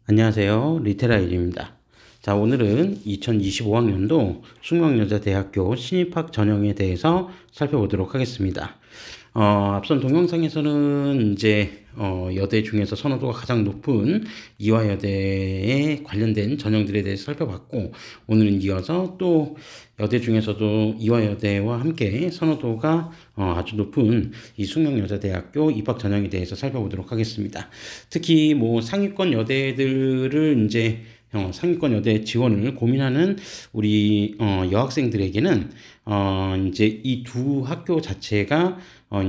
안녕하세요. 리테라일입니다. 자, 오늘은 2025학년도 숙명여자대학교 신입학 전형에 대해서 살펴보도록 하겠습니다. 앞선 동영상에서는 이제 여대 중에서 선호도가 가장 높은 이화여대에 관련된 전형들에 대해서 살펴봤고, 오늘은 이어서 또 여대 중에서도 이화여대와 함께 선호도가 아주 높은 이 숙명여자대학교 입학 전형에 대해서 살펴보도록 하겠습니다. 특히 뭐 상위권 여대들을 이제 상위권 여대 지원을 고민하는 우리 여학생들에게는 이제 이 두 학교 자체가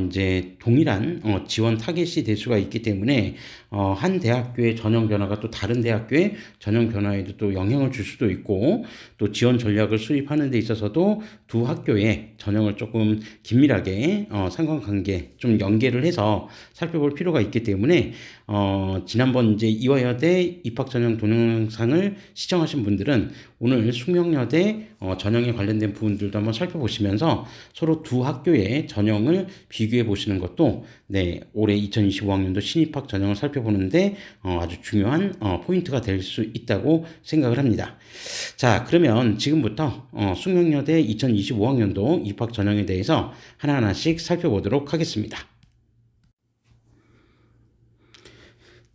이제 동일한 지원 타겟이 될 수가 있기 때문에 한 대학교의 전형 변화가 또 다른 대학교의 전형 변화에도 또 영향을 줄 수도 있고, 또 지원 전략을 수립하는 데 있어서도 두 학교의 전형을 조금 긴밀하게 상관관계 좀 연계를 해서 살펴볼 필요가 있기 때문에 지난번 이제 이화여대 입학 전형 동영상을 시청하신 분들은 오늘 숙명여대 전형에 관련된 부분들도 한번 살펴보시면서 서로 두 학교의 전형을 비교해 보시는 것도 올해 2025학년도 신입학 전형을 살펴보는데 아주 중요한 포인트가 될 수 있다고 생각을 합니다. 자, 그러면 지금부터 숙명여대 2025학년도 입학 전형에 대해서 하나하나씩 살펴보도록 하겠습니다.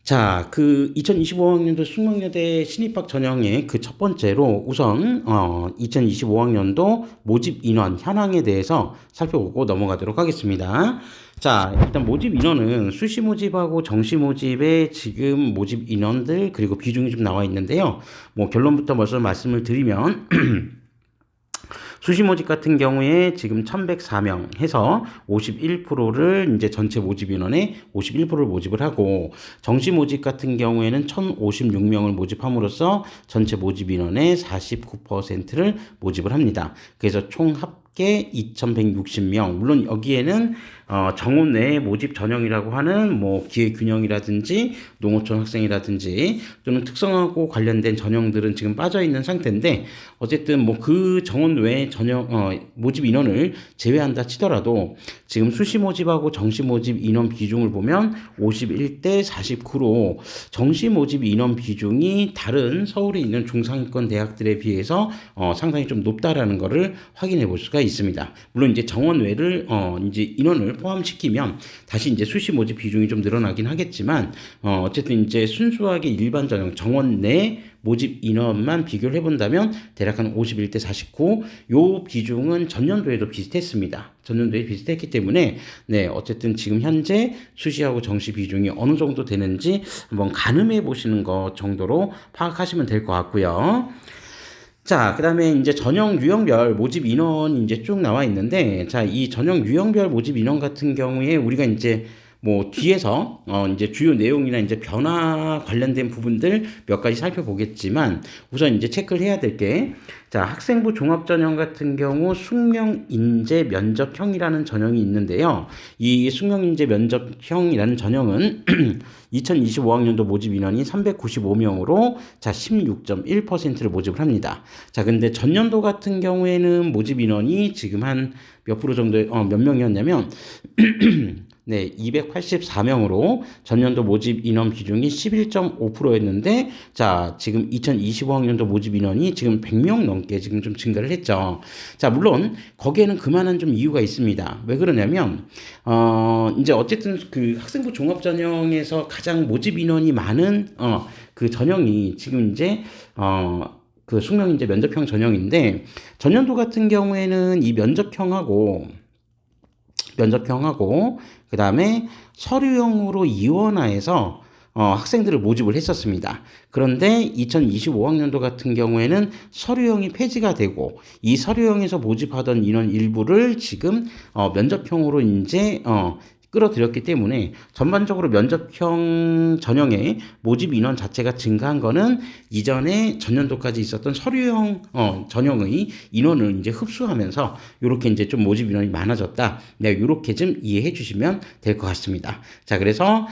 자, 그 2025학년도 숙명여대 신입학 전형의 그 첫 번째로 우선 2025학년도 모집 인원 현황에 대해서 살펴보고 넘어가도록 하겠습니다. 자, 일단 모집 인원은 수시 모집하고 정시 모집의 지금 모집 인원들 그리고 비중이 좀 나와 있는데요. 뭐 결론부터 먼저 말씀을 드리면 수시 모집 같은 경우에 지금 1104명 해서 51%를 이제 전체 모집 인원의 51%를 모집을 하고, 정시 모집 같은 경우에는 1056명을 모집함으로써 전체 모집 인원의 49%를 모집을 합니다. 그래서 총 합계 2160명. 물론 여기에는 정원 외에 모집 전형이라고 하는 뭐 기회균형이라든지 농어촌 학생이라든지 또는 특성하고 관련된 전형들은 지금 빠져 있는 상태인데, 어쨌든 뭐 그 정원 외에 전형 모집 인원을 제외한다 치더라도 지금 수시 모집하고 정시 모집 인원 비중을 보면 51대 49로 정시 모집 인원 비중이 다른 서울에 있는 중상위권 대학들에 비해서 상당히 좀 높다라는 것을 확인해 볼 수가 있습니다. 물론 이제 정원 외를 이제 인원을 포함시키면 다시 이제 수시 모집 비중이 좀 늘어나긴 하겠지만, 어쨌든 이제 순수하게 일반 전형 정원 내 모집 인원만 비교를 해본다면 대략 한 51대 49, 요 비중은 전년도에도 비슷했습니다. 전년도에 비슷했기 때문에 어쨌든 지금 현재 수시하고 정시 비중이 어느 정도 되는지 한번 가늠해 보시는 것 정도로 파악하시면 될 것 같고요. 자, 그 다음에 이제 전형 유형별 모집 인원이 이제 쭉 나와 있는데, 자, 이 전형 유형별 모집 인원 같은 경우에 우리가 이제 뭐 뒤에서 이제 주요 내용이나 이제 변화 관련된 부분들 몇 가지 살펴보겠지만, 우선 이제 체크를 해야 될 게, 자, 학생부 종합 전형 같은 경우 숙명 인재 면접형이라는 전형이 있는데요. 이 숙명 인재 면접형이라는 전형은 2025학년도 모집 인원이 395명으로 자 16.1%를 모집을 합니다. 자, 근데 전년도 같은 경우에는 모집 인원이 지금 한 몇 프로 정도 몇 명이었냐면 284명으로 전년도 모집 인원 비중이 11.5%였는데, 자, 지금 2025학년도 모집 인원이 지금 100명 넘게 지금 좀 증가를 했죠. 자, 물론 거기에는 그만한 좀 이유가 있습니다. 왜 그러냐면 이제 어쨌든 그 학생부 종합 전형에서 가장 모집 인원이 많은 그 전형이 지금 이제 그 숙명인재 면접형 전형인데, 전년도 같은 경우에는 이 면접형하고 그 다음에 서류형으로 이원화해서 학생들을 모집을 했었습니다. 그런데 2025학년도 같은 경우에는 서류형이 폐지가 되고, 이 서류형에서 모집하던 인원 일부를 지금 면접형으로 이제 끌어들였기 때문에 전반적으로 면접형 전형의 모집 인원 자체가 증가한 거는 이전에 전년도까지 있었던 서류형 전형의 인원을 이제 흡수하면서 이렇게 이제 좀 모집 인원이 많아졌다. 이렇게 좀 이해해 주시면 될 것 같습니다. 자, 그래서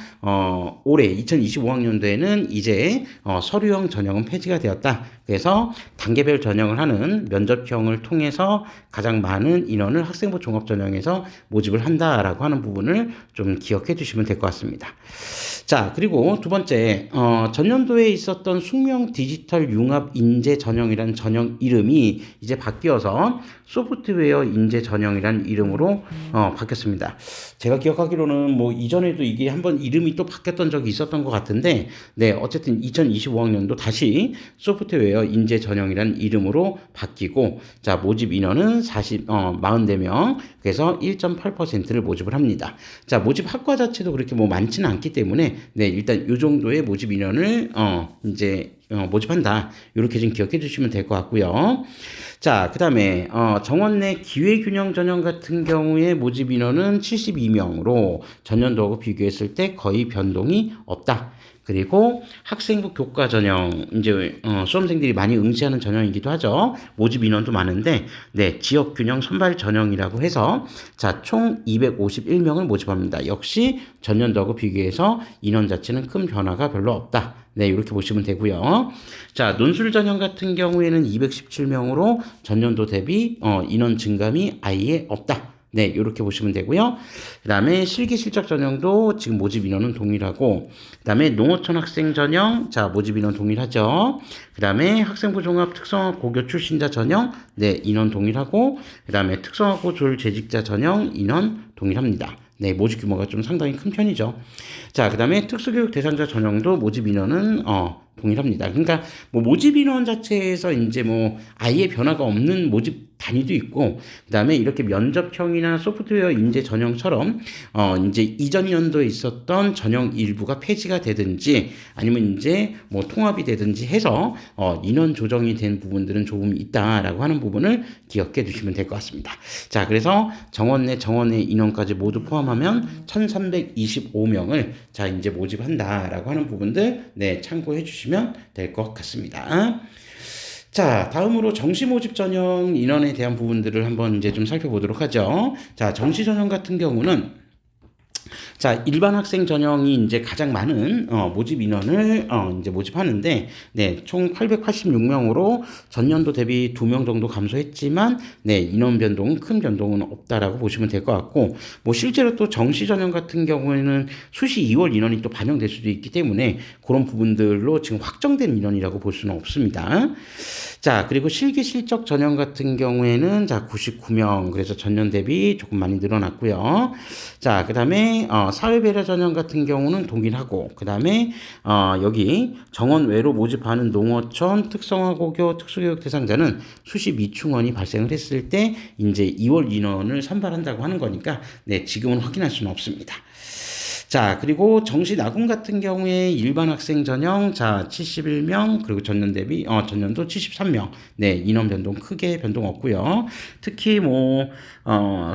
올해 2025학년도에는 이제 서류형 전형은 폐지가 되었다. 그래서 단계별 전형을 하는 면접형을 통해서 가장 많은 인원을 학생부 종합 전형에서 모집을 한다라고 하는 부분을 좀 기억해 주시면 될 것 같습니다. 자, 그리고 두 번째, 전년도에 있었던 숙명 디지털 융합 인재 전형이라는 전형 이름이 이제 바뀌어서 소프트웨어 인재 전형이라는 이름으로 바뀌었습니다. 제가 기억하기로는 뭐 이전에도 이게 한번 이름이 또 바뀌었던 적이 있었던 것 같은데, 네, 어쨌든 2025학년도 다시 소프트웨어 인재 전형이라는 이름으로 바뀌고, 자, 모집 인원은 44명, 그래서 1.8%를 모집을 합니다. 자, 모집 학과 자체도 그렇게 뭐 많지는 않기 때문에, 네, 일단 요 정도의 모집 인원을, 모집한다. 이렇게 좀 기억해 주시면 될 것 같고요. 자, 그 다음에, 정원 내 기회균형 전형 같은 경우에 모집 인원은 72명으로 전년도하고 비교했을 때 거의 변동이 없다. 그리고 학생부 교과 전형, 이제, 수험생들이 많이 응시하는 전형이기도 하죠. 모집 인원도 많은데, 네, 지역균형 선발 전형이라고 해서, 자, 총 251명을 모집합니다. 역시 전년도하고 비교해서 인원 자체는 큰 변화가 별로 없다. 네, 이렇게 보시면 되고요. 자, 논술 전형 같은 경우에는 217명으로 전년도 대비 인원 증감이 아예 없다. 네, 이렇게 보시면 되고요. 그 다음에 실기 실적 전형도 지금 모집 인원은 동일하고, 그 다음에 농어촌 학생 전형, 자, 모집 인원 동일하죠. 그 다음에 학생부 종합 특성화 고교 출신자 전형, 네, 인원 동일하고, 그 다음에 특성화고 졸 재직자 전형 인원 동일합니다. 네, 모집 규모가 좀 상당히 큰 편이죠. 자, 그 다음에 특수교육 대상자 전형도 모집 인원은 동일합니다. 그러니까 뭐 모집 인원 자체에서 이제 뭐 아예 변화가 없는 모집 단위도 있고, 그 다음에 이렇게 면접형이나 소프트웨어 인재 전형처럼 이제 이전 연도에 있었던 전형 일부가 폐지가 되든지 아니면 이제 뭐 통합이 되든지 해서 인원 조정이 된 부분들은 조금 있다라고 하는 부분을 기억해 두시면 될 것 같습니다. 자, 그래서 정원 내 인원까지 모두 포함하면 1325명을 자, 이제 모집한다라고 하는 부분들, 네, 참고해 주시면 될 것 같습니다. 자, 다음으로 정시 모집 전형 인원에 대한 부분들을 한번 이제 좀 살펴보도록 하죠. 자, 정시 전형 같은 경우는 자, 일반 학생 전형이 이제 가장 많은 모집 인원을 이제 모집하는데, 네, 총 886명으로 전년도 대비 2명 정도 감소했지만, 네, 인원 변동은 큰 변동은 없다라고 보시면 될 것 같고, 뭐 실제로 또 정시 전형 같은 경우에는 수시 2월 인원이 또 반영될 수도 있기 때문에 그런 부분들로 지금 확정된 인원이라고 볼 수는 없습니다. 자, 그리고 실기 실적 전형 같은 경우에는 자, 99명. 그래서 전년 대비 조금 많이 늘어났고요. 자, 그 다음에 사회배려 전형 같은 경우는 동일하고, 그 다음에 여기 정원 외로 모집하는 농어촌 특성화고교 특수교육 대상자는 수시 미충원이 발생을 했을 때 이제 2월 인원을 선발한다고 하는 거니까, 네, 지금은 확인할 수는 없습니다. 자, 그리고 정시 나군 같은 경우에 일반 학생 전형, 자, 71명, 그리고 전년도 73명. 네, 인원 변동 크게 변동 없고요. 특히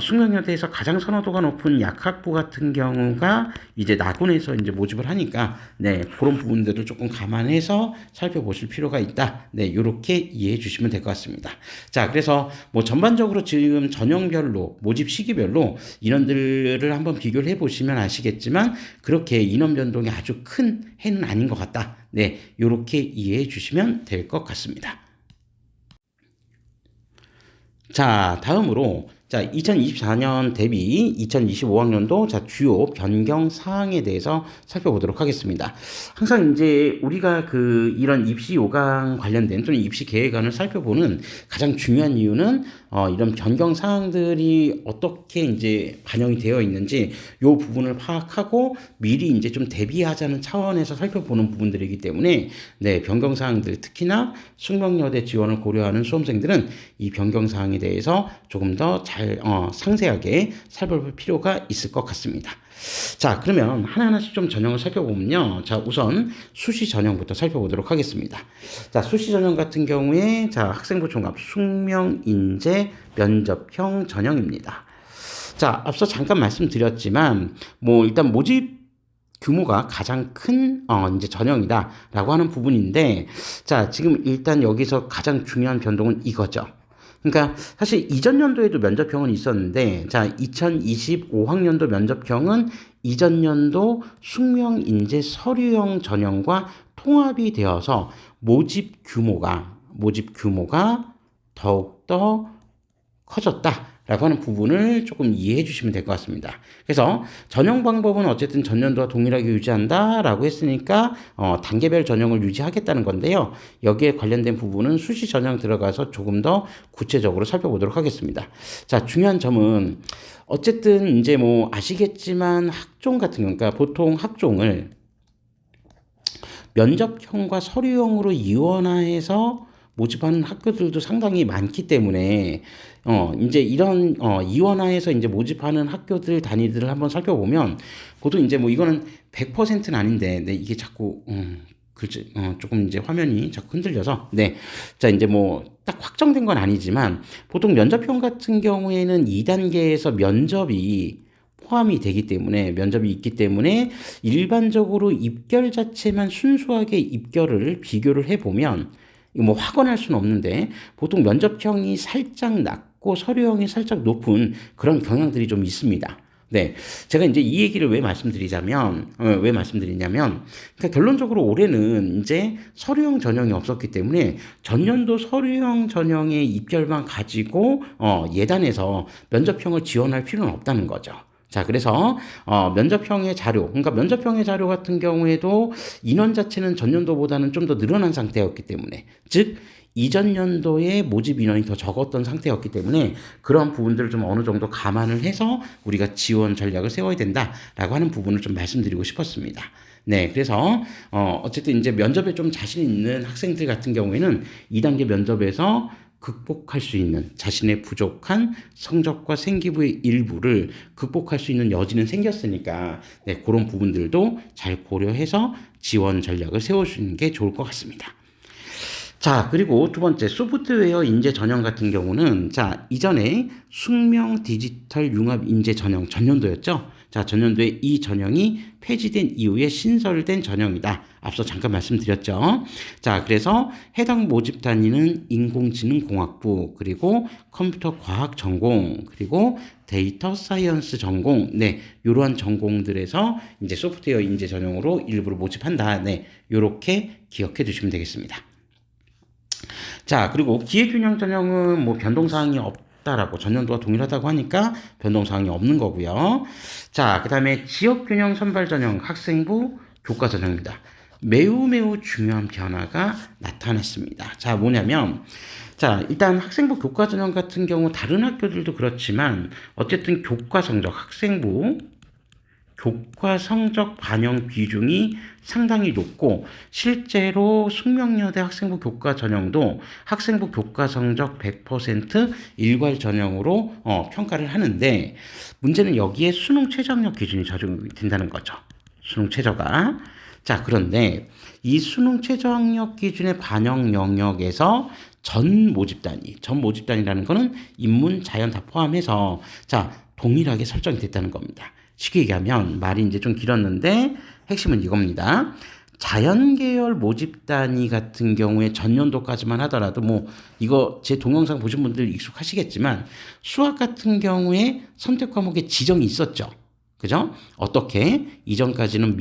숙명여대에서 가장 선호도가 높은 약학부 같은 경우가 이제 나군에서 이제 모집을 하니까, 네, 그런 부분들을 조금 감안해서 살펴보실 필요가 있다. 네, 요렇게 이해해 주시면 될 것 같습니다. 자, 그래서 뭐 전반적으로 지금 전형별로, 모집 시기별로 인원들을 한번 비교를 해 보시면 아시겠지만, 그렇게 인원 변동이 아주 큰 해는 아닌 것 같다. 네, 요렇게 이해해 주시면 될 것 같습니다. 자, 다음으로 자, 2024년 대비 2025학년도 자, 주요 변경 사항에 대해서 살펴보도록 하겠습니다. 항상 이제 우리가 이런 입시 요강 관련된 또는 입시 계획안을 살펴보는 가장 중요한 이유는 이런 변경 사항들이 어떻게 이제 반영이 되어 있는지 요 부분을 파악하고 미리 이제 좀 대비하자는 차원에서 살펴보는 부분들이기 때문에, 네, 변경 사항들, 특히나 숙명여대 지원을 고려하는 수험생들은 이 변경 사항에 대해서 조금 더 상세하게 살펴볼 필요가 있을 것 같습니다. 자, 그러면 하나하나씩 좀 전형을 살펴보면요. 자, 우선 수시 전형부터 살펴보도록 하겠습니다. 자, 수시 전형 같은 경우에 자, 학생부 종합 숙명 인재 면접형 전형입니다. 자, 앞서 잠깐 말씀드렸지만 일단 모집 규모가 가장 큰 이제 전형이다라고 하는 부분인데, 자, 지금 일단 여기서 가장 중요한 변동은 이거죠. 그러니까 사실 이전 연도에도 면접형은 있었는데, 자, 2025학년도 면접형은 이전 연도 숙명 인재 서류형 전형과 통합이 되어서 모집 규모가 더욱더 커졌다. 라고 하는 부분을 조금 이해해 주시면 될 것 같습니다. 그래서 전형 방법은 어쨌든 전년도와 동일하게 유지한다라고 했으니까 단계별 전형을 유지하겠다는 건데요. 여기에 관련된 부분은 수시 전형 들어가서 조금 더 구체적으로 살펴보도록 하겠습니다. 자, 중요한 점은 어쨌든 이제 뭐 아시겠지만 학종 같은 거, 그러니까 보통 학종을 면접형과 서류형으로 이원화해서 모집하는 학교들도 상당히 많기 때문에 이제 이런 이원화해서 이제 모집하는 학교들 단위들을 한번 살펴보면 보통 이제 뭐 이거는 100%는 아닌데 네, 이게 자꾸 글씨 조금 이제 화면이 자꾸 흔들려서 네. 자, 이제 뭐 딱 확정된 건 아니지만 보통 면접형 같은 경우에는 2단계에서 면접이 포함이 되기 때문에 면접이 있기 때문에 일반적으로 입결 자체만 순수하게 입결을 비교를 해보면 뭐 확언할 수는 없는데 보통 면접형이 살짝 낮고 서류형이 살짝 높은 그런 경향들이 좀 있습니다. 네, 제가 이제 이 얘기를 왜 말씀드리냐면, 그러니까 결론적으로 올해는 이제 서류형 전형이 없었기 때문에 전년도 서류형 전형의 입결만 가지고 예단해서 면접형을 지원할 필요는 없다는 거죠. 자, 그래서 면접형의 자료, 그러니까 면접형의 자료 같은 경우에도 인원 자체는 전년도보다는 좀 더 늘어난 상태였기 때문에, 즉 이전 년도에 모집 인원이 더 적었던 상태였기 때문에 그러한 부분들을 좀 어느 정도 감안을 해서 우리가 지원 전략을 세워야 된다라고 하는 부분을 좀 말씀드리고 싶었습니다. 네, 그래서 어쨌든 이제 면접에 좀 자신 있는 학생들 같은 경우에는 2단계 면접에서 극복할 수 있는 자신의 부족한 성적과 생기부의 일부를 극복할 수 있는 여지는 생겼으니까 네, 그런 부분들도 잘 고려해서 지원 전략을 세워주는 게 좋을 것 같습니다. 자, 그리고 두 번째 소프트웨어 인재 전형 같은 경우는 자, 이전에 숙명 디지털 융합 인재 전형 전년도였죠. 자, 전년도에 이 전형이 폐지된 이후에 신설된 전형이다. 앞서 잠깐 말씀드렸죠. 자, 그래서 해당 모집 단위는 인공지능공학부, 그리고 컴퓨터 과학 전공, 그리고 데이터 사이언스 전공, 네, 이러한 전공들에서 이제 소프트웨어 인재 전형으로 일부를 모집한다. 네, 이렇게 기억해 두시면 되겠습니다. 자, 그리고 기회균형 전형은 뭐 변동사항이 없다라고 전년도와 동일하다고 하니까 변동사항이 없는 거고요. 자, 그 다음에 지역균형 선발 전형 학생부 교과 전형입니다. 매우 중요한 변화가 나타났습니다. 자, 뭐냐면 자, 일단 학생부 교과 전형 같은 경우 다른 학교들도 그렇지만 어쨌든 교과 성적 학생부 교과 성적 반영 비중이 상당히 높고 실제로 숙명여대 학생부 교과 전형도 학생부 교과 성적 100% 일괄 전형으로 평가를 하는데 문제는 여기에 수능 최저학력 기준이 적용이 된다는 거죠. 수능 최저가. 자, 그런데 이 수능 최저학력 기준의 반영 영역에서 전 모집단이라는 거는 인문, 자연 다 포함해서 자, 동일하게 설정이 됐다는 겁니다. 쉽게 얘기하면 말이 이제 좀 길었는데 핵심은 이겁니다. 자연계열 모집 단위 같은 경우에 전년도까지만 하더라도 뭐 이거 제 동영상 보신 분들 익숙하시겠지만 수학 같은 경우에 선택 과목에 지정이 있었죠. 그죠? 어떻게? 이전까지는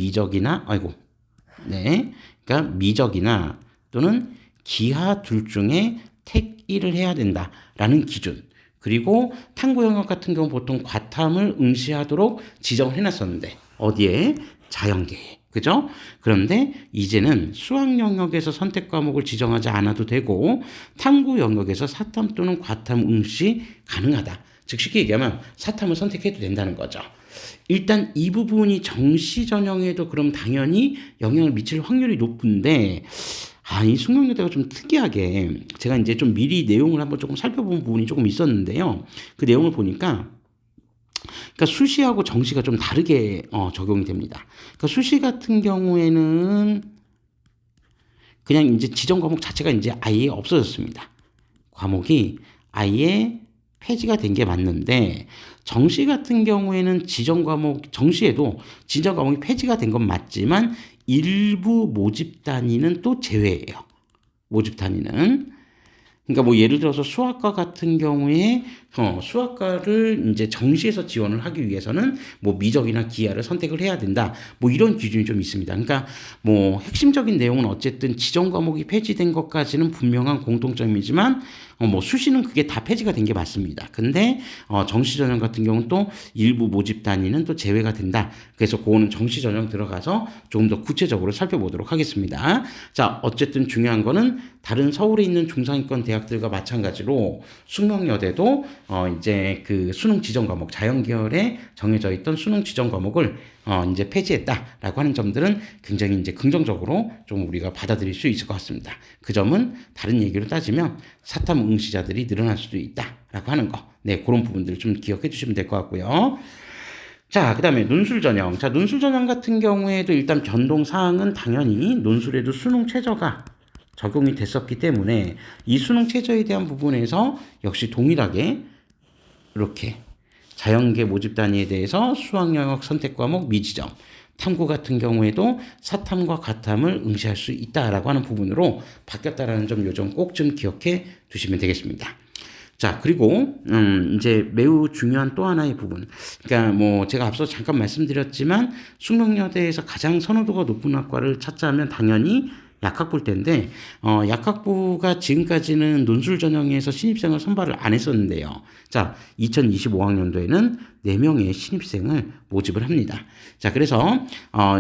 그러니까 미적이나 또는 기하 둘 중에 택 1을 해야 된다라는 기준. 그리고 탐구 영역 같은 경우 보통 과탐을 응시하도록 지정을 해놨었는데 어디에? 자연계에. 그죠? 그런데 이제는 수학 영역에서 선택 과목을 지정하지 않아도 되고 탐구 영역에서 사탐 또는 과탐 응시 가능하다. 즉 쉽게 얘기하면 사탐을 선택해도 된다는 거죠. 일단 이 부분이 정시 전형에도 그럼 당연히 영향을 미칠 확률이 높은데 이 숙명여대가 좀 특이하게 제가 이제 좀 미리 내용을 한번 조금 살펴본 부분이 조금 있었는데요. 그 내용을 보니까 그러니까 수시하고 정시가 좀 다르게 적용이 됩니다. 그러니까 수시 같은 경우에는 그냥 이제 지정 과목 자체가 이제 아예 없어졌습니다. 과목이 아예 폐지가 된 게 맞는데 정시 같은 경우에는 정시에도 지정 과목이 폐지가 된 건 맞지만 일부 모집 단위는 또 제외예요. 모집 단위는. 그러니까 뭐 예를 들어서 수학과 같은 경우에 수학과를 이제 정시에서 지원을 하기 위해서는 뭐 미적이나 기하를 선택을 해야 된다. 뭐 이런 기준이 좀 있습니다. 그러니까 뭐 핵심적인 내용은 어쨌든 지정 과목이 폐지된 것까지는 분명한 공통점이지만 뭐 수시는 그게 다 폐지가 된 게 맞습니다. 근데 정시 전형 같은 경우는 또 일부 모집 단위는 또 제외가 된다. 그래서 그거는 정시 전형 들어가서 조금 더 구체적으로 살펴보도록 하겠습니다. 자, 어쨌든 중요한 거는 다른 서울에 있는 중상위권 대학들과 마찬가지로 숙명여대도 이제 그 수능 지정 과목 자연계열에 정해져 있던 수능 지정 과목을 이제 폐지했다라고 하는 점들은 굉장히 이제 긍정적으로 좀 우리가 받아들일 수 있을 것 같습니다. 그 점은 다른 얘기로 따지면 사탐 응시자들이 늘어날 수도 있다라고 하는 거. 네, 그런 부분들을 좀 기억해 주시면 될 것 같고요. 자, 그 다음에 논술 전형. 자, 논술 전형 같은 경우에도 일단 변동사항은 당연히 논술에도 수능 최저가 적용이 됐었기 때문에 이 수능 최저에 대한 부분에서 역시 동일하게 이렇게 자연계 모집 단위에 대해서 수학 영역 선택 과목 미지정, 탐구 같은 경우에도 사탐과 가탐을 응시할 수 있다라고 하는 부분으로 바뀌었다라는 점 요점 꼭 좀 기억해 두시면 되겠습니다. 자, 그리고 이제 매우 중요한 또 하나의 부분. 그러니까 뭐 제가 앞서 잠깐 말씀드렸지만 숙명여대에서 가장 선호도가 높은 학과를 찾자면 당연히 약학부일 텐데 약학부가 지금까지는 논술 전형에서 신입생을 선발을 안 했었는데요. 자, 2025학년도에는 4명의 신입생을 모집을 합니다. 자, 그래서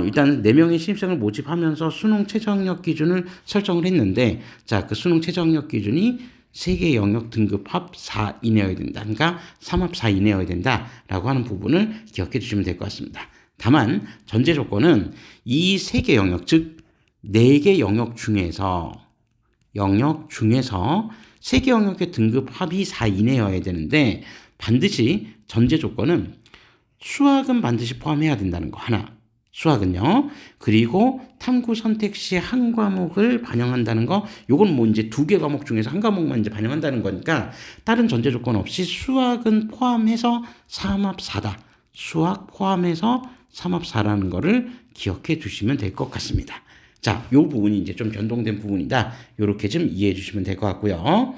일단 4명의 신입생을 모집하면서 수능 최저학력 기준을 설정을 했는데, 자, 그 수능 최저학력 기준이 세계 영역 등급 합 4 이내여야 된다. 그러니까 3합 4 이내여야 된다라고 하는 부분을 기억해 주시면 될 것 같습니다. 다만 전제 조건은 이 세 개 영역, 즉 4개 영역 중에서 세 개 영역의 등급 합이 4 이내여야 되는데 반드시 전제 조건은 수학은 반드시 포함해야 된다는 거 하나. 수학은요. 그리고 탐구 선택 시 한 과목을 반영한다는 거, 요건 뭐 이제 2개 과목 중에서 한 과목만 이제 반영한다는 거니까 다른 전제 조건 없이 수학은 포함해서 3합 4다. 수학 포함해서 3합 4라는 거를 기억해 주시면 될 것 같습니다. 자, 요 부분이 이제 좀 변동된 부분이다. 요렇게 좀 이해해 주시면 될 것 같고요.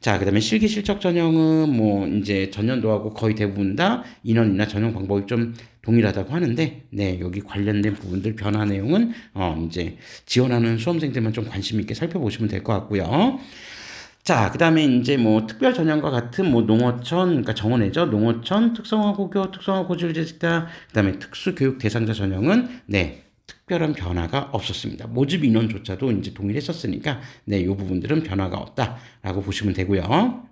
자, 그 다음에 실기 실적 전형은 뭐 이제 전년도하고 거의 대부분 다 인원이나 전형 방법이 좀 동일하다고 하는데, 네, 여기 관련된 부분들 변화 내용은 이제 지원하는 수험생들만 좀 관심 있게 살펴보시면 될 것 같고요. 자, 그 다음에 이제 뭐 특별 전형과 같은 뭐 농어촌, 그러니까 정원회죠. 농어촌, 특성화고교, 특성화고졸제식다, 그 다음에 특수교육 대상자 전형은 네, 특별한 변화가 없었습니다. 모집 인원조차도 이제 동일했었으니까 네, 이 부분들은 변화가 없다라고 보시면 되고요.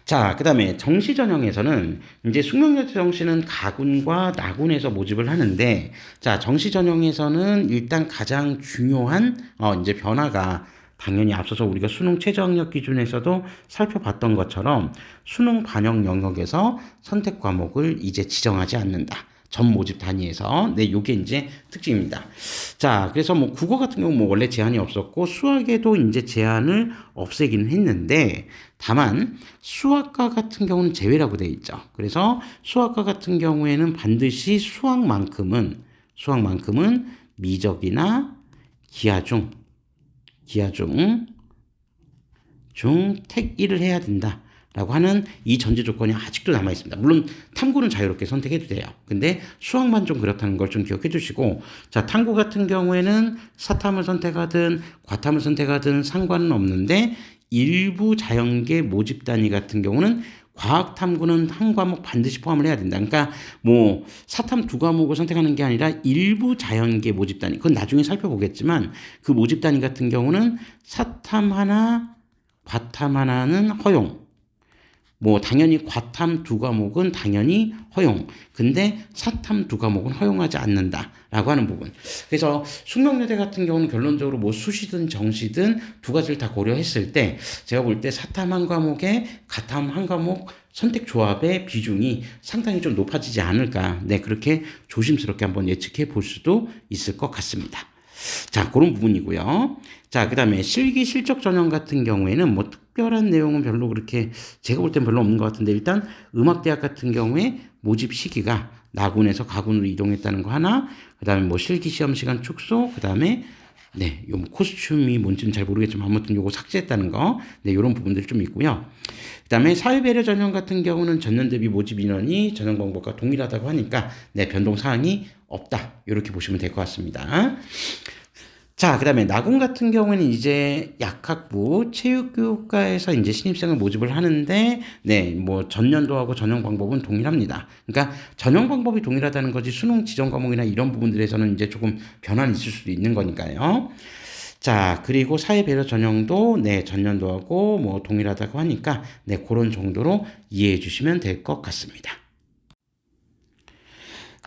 자, 그 다음에 정시 전형에서는 이제 숙명여대 정시는 가군과 나군에서 모집을 하는데, 자, 정시 전형에서는 일단 가장 중요한 이제 변화가 당연히 앞서서 우리가 수능 최저학력 기준에서도 살펴봤던 것처럼 수능 반영 영역에서 선택 과목을 이제 지정하지 않는다. 전 모집 단위에서. 네, 요게 이제 특징입니다. 자, 그래서 뭐 국어 같은 경우 뭐 원래 제한이 없었고 수학에도 이제 제한을 없애기는 했는데, 다만 수학과 같은 경우는 제외라고 되어 있죠. 그래서 수학과 같은 경우에는 반드시 수학만큼은 미적이나 기하 중 택 1을 해야 된다. 라고 하는 이 전제 조건이 아직도 남아 있습니다. 물론 탐구는 자유롭게 선택해도 돼요. 근데 수학만 좀 그렇다는 걸 좀 기억해 주시고, 자, 탐구 같은 경우에는 사탐을 선택하든 과탐을 선택하든 상관은 없는데 일부 자연계 모집 단위 같은 경우는 과학 탐구는 한 과목 반드시 포함을 해야 된다. 그러니까 뭐 사탐 2과목을 선택하는 게 아니라 일부 자연계 모집 단위, 그건 나중에 살펴보겠지만 그 모집 단위 같은 경우는 사탐 하나, 과탐 하나는 허용. 뭐 당연히 과탐 2과목은 당연히 허용. 근데 사탐 2과목은 허용하지 않는다라고 하는 부분. 그래서 숙명여대 같은 경우는 결론적으로 뭐 수시든 정시든 두 가지를 다 고려했을 때 제가 볼 때 사탐 한 과목에 과탐 한 과목 선택 조합의 비중이 상당히 좀 높아지지 않을까. 네, 그렇게 조심스럽게 한번 예측해 볼 수도 있을 것 같습니다. 자, 그런 부분이고요. 자, 그 다음에 실기 실적 전형 같은 경우에는 뭐 특별한 내용은 별로 그렇게 제가 볼 땐 별로 없는 것 같은데, 일단 음악대학 같은 경우에 모집 시기가 나군에서 가군으로 이동했다는 거 하나, 그 다음에 뭐 실기 시험 시간 축소, 그 다음에 네, 요 코스튬이 뭔지는 잘 모르겠지만 아무튼 요거 삭제했다는 거, 네, 요런 부분들이 좀 있고요. 그다음에 사회배려 전형 같은 경우는 전년 대비 모집 인원이 전형 방법과 동일하다고 하니까 네, 변동 사항이 없다. 이렇게 보시면 될 것 같습니다. 자, 그다음에 나군 같은 경우에는 이제 약학부 체육교육과에서 이제 신입생을 모집을 하는데, 네, 뭐 전년도하고 전형 방법은 동일합니다. 그러니까 전형 방법이 동일하다는 거지 수능 지정 과목이나 이런 부분들에서는 이제 조금 변환이 있을 수도 있는 거니까요. 자, 그리고 사회배려 전형도 네, 전년도하고 뭐 동일하다고 하니까 네, 그런 정도로 이해해 주시면 될 것 같습니다.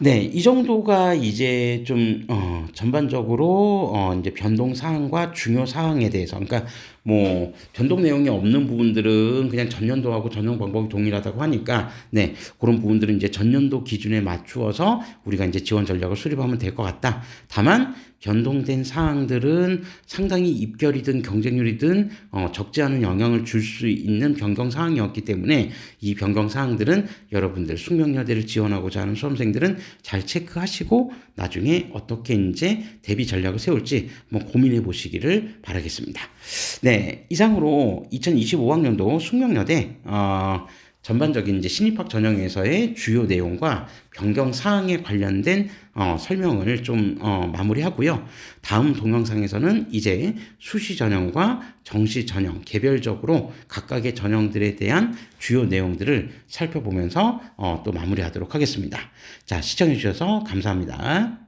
네, 이 정도가 이제 좀, 전반적으로, 이제 변동 사항과 중요 사항에 대해서, 그러니까 뭐, 변동 내용이 없는 부분들은 그냥 전년도하고 전형 방법이 동일하다고 하니까, 네, 그런 부분들은 이제 전년도 기준에 맞추어서 우리가 이제 지원 전략을 수립하면 될 것 같다. 다만, 변동된 사항들은 상당히 입결이든 경쟁률이든 적지 않은 영향을 줄 수 있는 변경 사항이었기 때문에 이 변경 사항들은 여러분들 숙명여대를 지원하고자 하는 수험생들은 잘 체크하시고 나중에 어떻게 이제 대비 전략을 세울지 한번 고민해 보시기를 바라겠습니다. 네, 이상으로 2025학년도 숙명여대 전반적인 이제 신입학 전형에서의 주요 내용과 변경 사항에 관련된 설명을 좀 마무리하고요. 다음 동영상에서는 이제 수시 전형과 정시 전형 개별적으로 각각의 전형들에 대한 주요 내용들을 살펴보면서 또 마무리하도록 하겠습니다. 자, 시청해 주셔서 감사합니다.